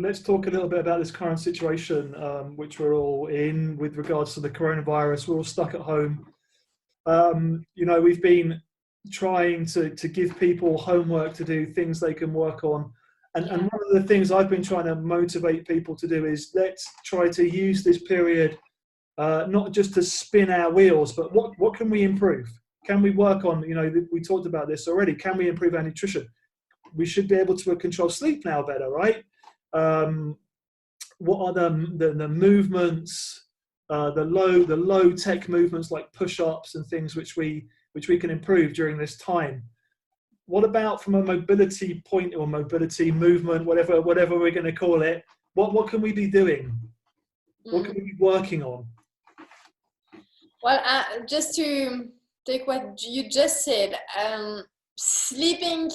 Let's talk a little bit about this current situation, which we're all in with regards to the coronavirus. We're all stuck at home. We've been trying to give people homework to do, things they can work on. And one of the things I've been trying to motivate people to do is let's try to use this period not just to spin our wheels, but what can we improve? Can we work on, we talked about this already, can we improve our nutrition? We should be able to control sleep now better, right? What are the movements, the low tech movements like push-ups and things which we can improve during this time? What about from a mobility point or mobility movement, whatever we're going to call it? What can we be doing? What can we be working on? Well, just to take what you just said, sleeping.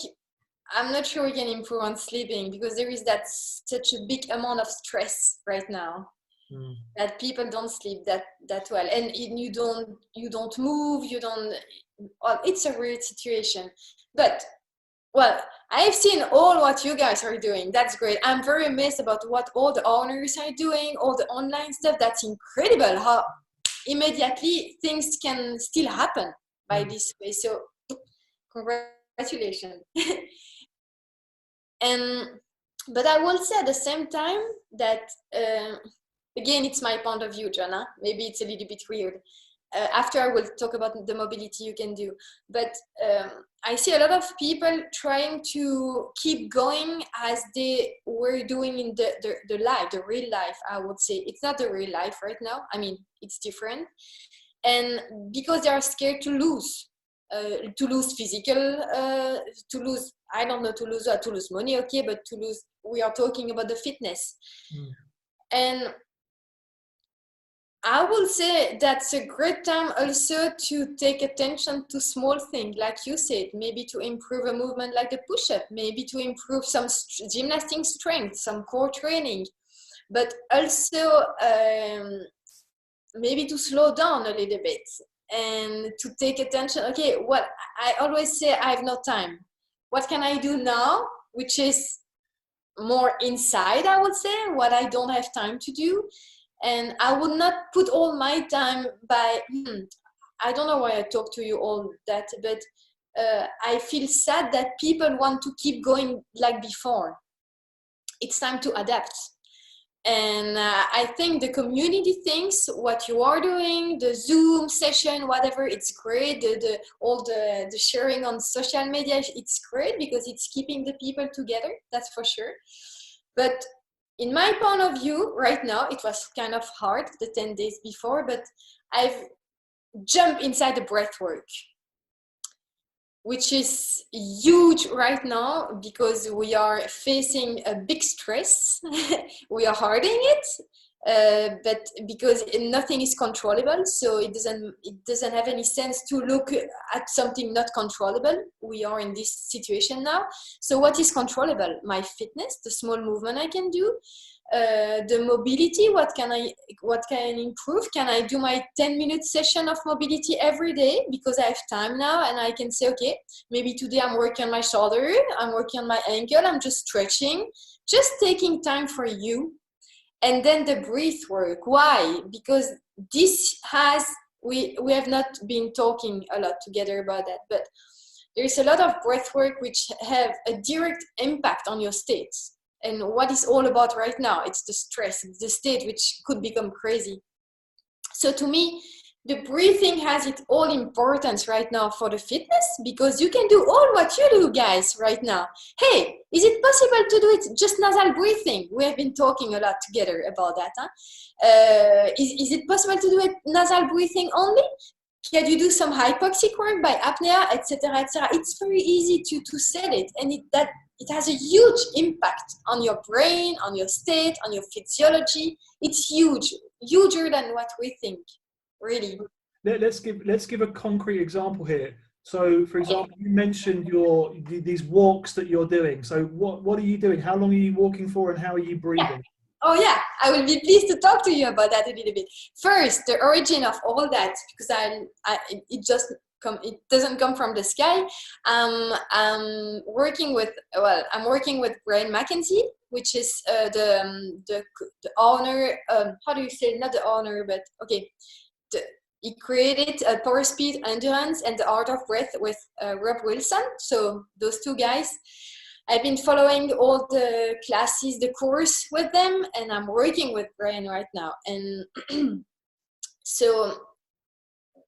I'm not sure we can improve on sleeping because there is such a big amount of stress right now that people don't sleep that well, and you don't move, well, it's a weird situation. But well, I've seen all what you guys are doing. That's great. I'm very amazed about what all the owners are doing, all the online stuff. That's incredible how immediately things can still happen by this way. So congratulations. But I will say at the same time that, again, it's my point of view, Jana. Maybe it's a little bit weird. After I will talk about the mobility you can do. But I see a lot of people trying to keep going as they were doing in the real life, I would say. It's not the real life right now. I mean, it's different. And because they are scared to lose physical, to lose money, okay, but we are talking about the fitness. And I will say that's a great time also to take attention to small things, like you said, maybe to improve a movement like the push-up, maybe to improve some gymnastic strength, some core training, but also maybe to slow down a little bit and to take attention. Okay, what I always say, I have no time. What can I do now, which is more inside, I would say, what I don't have time to do. And I would not put all my time by, I don't know why I talk to you all that, but I feel sad that people want to keep going like before. It's time to adapt. And I think the community thinks what you are doing, the Zoom session, whatever, it's great. All the sharing on social media, it's great because it's keeping the people together, that's for sure. But in my point of view, right now, it was kind of hard the 10 days before, but I've jumped inside the breathwork, which is huge right now because we are facing a big stress. We are harding it, but because nothing is controllable, so it doesn't have any sense to look at something not controllable. We are in this situation now. So what is controllable? My fitness, the small movement I can do, the mobility. What can I improve? Can I do my 10-minute session of mobility every day because I have time now, and I can say, okay, maybe today I'm working on my shoulder, I'm working on my ankle, I'm just stretching, just taking time for you. And then the breath work. Why? Because we have not been talking a lot together about that, but there's a lot of breath work which have a direct impact on your state. And what is all about right now? It's the stress, it's the state which could become crazy. So to me, the breathing has its all importance right now for the fitness, because you can do all what you do, guys, right now. Hey, is it possible to do it just nasal breathing? We have been talking a lot together about that. Huh? Is it possible to do it nasal breathing only? Can you do some hypoxic work by apnea, etc., etc.? It's very easy to set it, and it has a huge impact on your brain, on your state, on your physiology. It's huge, huger than what we think. Really. Let's give a concrete example here. So, for example, you mentioned these walks that you're doing. So, what are you doing? How long are you walking for, and how are you breathing? Yeah. Oh yeah, I will be pleased to talk to you about that a little bit. First, the origin of all that, because it just it doesn't come from the sky. I'm working with Brian McKenzie, which is the owner. How do you say? Not the owner, but okay. He created Power Speed Endurance and the Art of Breath with Rob Wilson. So those two guys, I've been following all the classes, the course with them, and I'm working with Brian right now. And so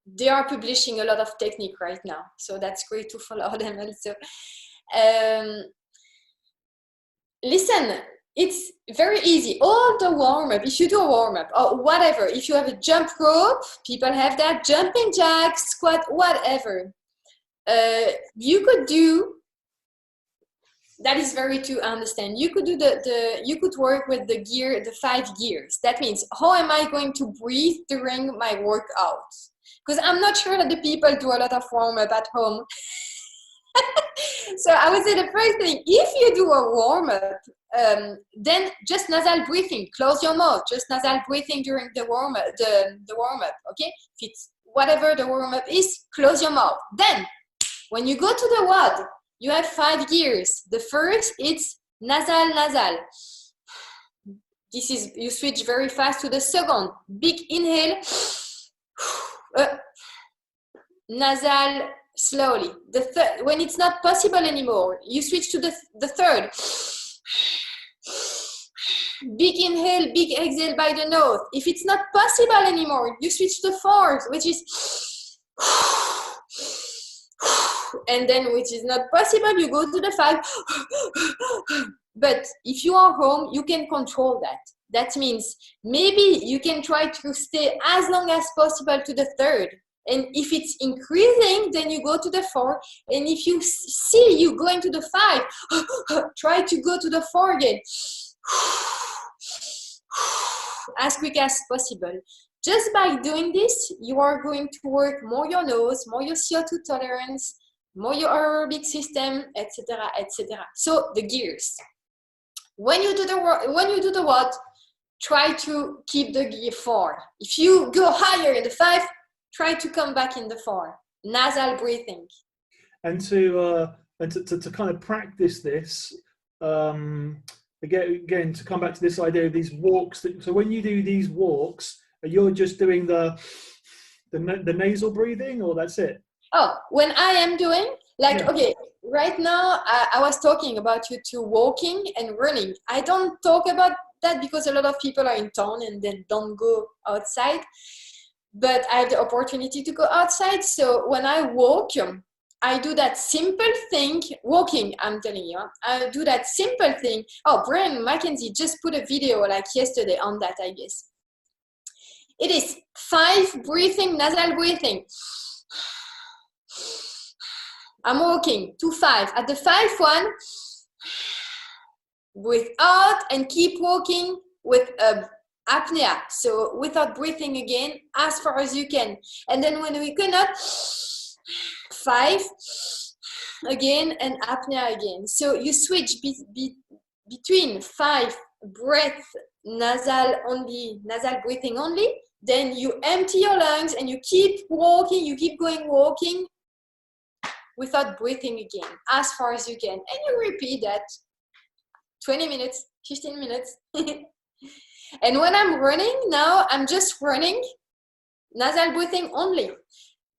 they are publishing a lot of technique right now. So that's great to follow them also. Listen, it's very easy. All the warm-up, if you do a warm-up or whatever, if you have a jump rope, people have that, jumping jack, squat, whatever. You could do, that is very to understand. You could do you could work with the 5 gears. That means, how am I going to breathe during my workout? Because I'm not sure that the people do a lot of warm-up at home. So I would say the first thing, if you do a warm-up, then just nasal breathing, close your mouth, just nasal breathing during the warm-up, the warm-up, okay? If it's whatever the warm-up is, close your mouth. Then, when you go to the WOD, you have 5 gears. The first, it's nasal. This is, you switch very fast to the second. Big inhale, nasal, slowly. The third, when it's not possible anymore, you switch to the third. Big inhale, big exhale by the nose. If it's not possible anymore, you switch to the fourth, which is, and then which is not possible, you go to the 5. But if you are home, you can control that. That means maybe you can try to stay as long as possible to the third. And if it's increasing, then you go to the 4. And if you see you going to the 5, try to go to the 4 again. As quick as possible. Just by doing this, you are going to work more your nose, more your CO2 tolerance, more your aerobic system, etc., etc. So the gears. When you do the WOD, try to keep the gear 4. If you go higher in the 5, try to come back in the 4. Nasal breathing. And to kind of practice this, again, to come back to this idea of these walks. So when you do these walks, you're just doing the nasal breathing, or that's it? Oh, when I am doing, like, yeah. Okay, right now, I was talking about you two walking and running. I don't talk about that because a lot of people are in town and then don't go outside. But I have the opportunity to go outside. So when I walk, I do that simple thing, walking, I'm telling you. I do that simple thing. Oh, Brian McKenzie just put a video like yesterday on that, I guess. It is 5 breathing, nasal breathing. I'm walking to 5. At the 5th one, breathe out and keep walking with apnea. So without breathing again, as far as you can. And then when we cannot, 5 again and apnea again. So you switch between 5 breath, nasal breathing only. Then you empty your lungs and you keep walking, you keep going walking without breathing again, as far as you can. And you repeat that 20 minutes, 15 minutes. And when I'm running now, I'm just running nasal breathing only.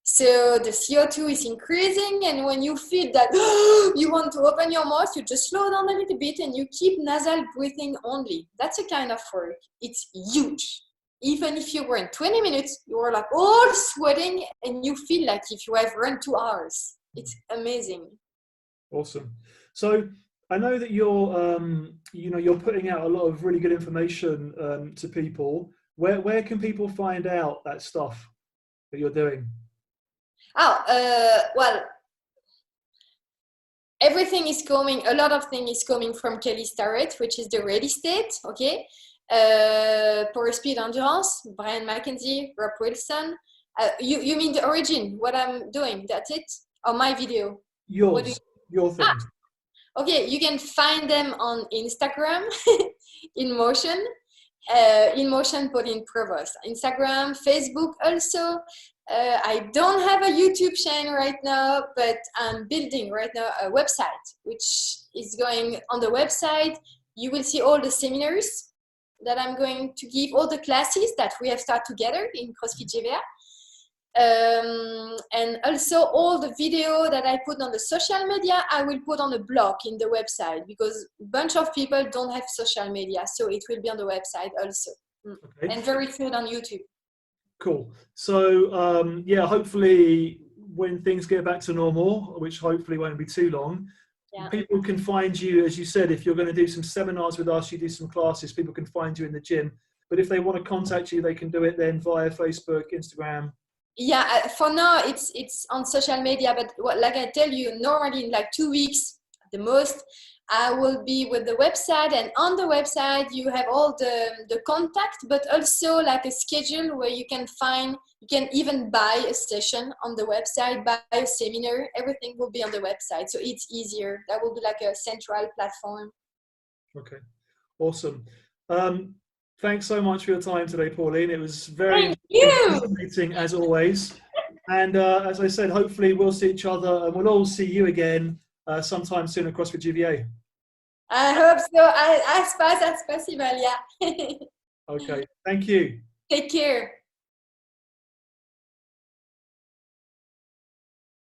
So the CO2 is increasing, and when you feel that you want to open your mouth, you just slow down a little bit and you keep nasal breathing only. That's a kind of work. It's huge. Even if you run 20 minutes, you are like all sweating and you feel like if you have run 2 hours. It's amazing. Awesome. So I know that you're, you're putting out a lot of really good information to people. Where can people find out that stuff that you're doing? Well, everything is coming. A lot of things is coming from Kelly Starrett, which is the Ready State. Okay. Power Speed Endurance, Brian McKenzie, Rob Wilson. You mean the origin? What I'm doing? That's it. Or my video? Your things. Okay, you can find them on Instagram, In Motion Pauline Provost. Instagram, Facebook also. I don't have a YouTube channel right now, but I'm building right now a website, which is going on the website. You will see all the seminars that I'm going to give, all the classes that we have started together in CrossFit GVA. And also all the video that I put on the social media, I will put on a blog in the website, because a bunch of people don't have social media. So it will be on the website also. Okay. And very soon on YouTube. Cool. So yeah, hopefully when things get back to normal, which hopefully won't be too long, people can find you, as you said, if you're going to do some seminars with us, you do some classes, people can find you in the gym. But if they want to contact you, they can do it then via Facebook, Instagram. Yeah, for now it's on social media, but like I tell you, normally in like 2 weeks at the most, I will be with the website, and on the website you have all the contact, but also like a schedule where you can even buy a session on the website, buy a seminar, everything will be on the website. So it's easier. That will be like a central platform. Okay, awesome. Thanks so much for your time today, Pauline. It was very fascinating as always. And as I said, hopefully we'll see each other and we'll all see you again sometime soon across CrossFit GVA. I hope so. As fast as possible, yeah. Okay, thank you. Take care.